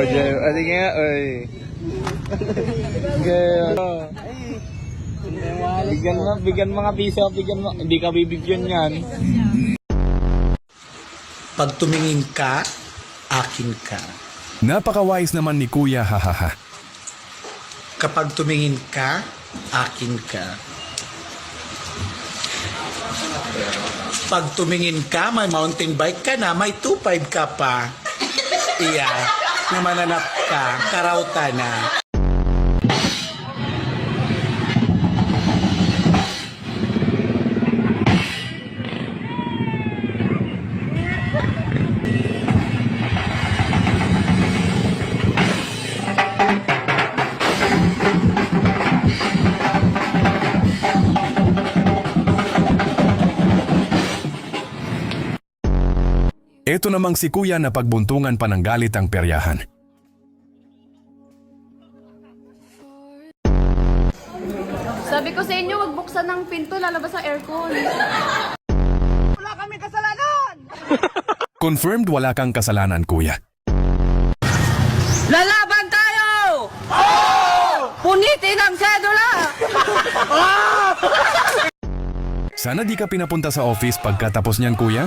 Jay. Adi nga, oy. Kaya, bigyan mga piso, bigyan mo. Hindi ka bibigyan yan. Pag tumingin ka, akin ka. Napakawais naman ni Kuya, hahaha. Kapag tumingin ka, akin ka. Pag tumingin ka, may mountain bike ka na, may 2.5 ka pa. Iya, namananap ka, karauta na. Ito namang si Kuya na pagbuntungan pa ng galit ang peryahan. Sabi ko sa inyo, wag buksan ng pinto, lalabas ang aircon. Wala kami kasalanan! Confirmed wala kang kasalanan, Kuya. Lalaban tayo! Punitin ang sedula! Sana di ka pinapunta sa office pagkatapos niyan, Kuya.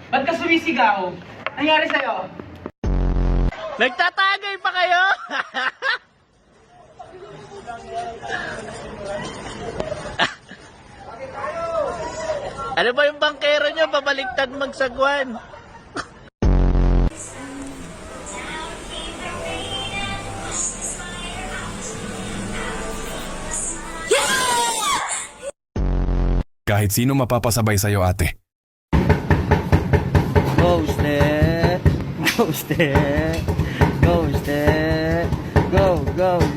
Ba't ka sumisigaw? Nangyari sa'yo? Nagtatagay pa kayo? Ano ba yung bangkero nyo? Pabaliktad magsagwan. Kahit sino mapapasabay sa'yo, ate. Ghosted, ghosted, ghosted, go, go, go.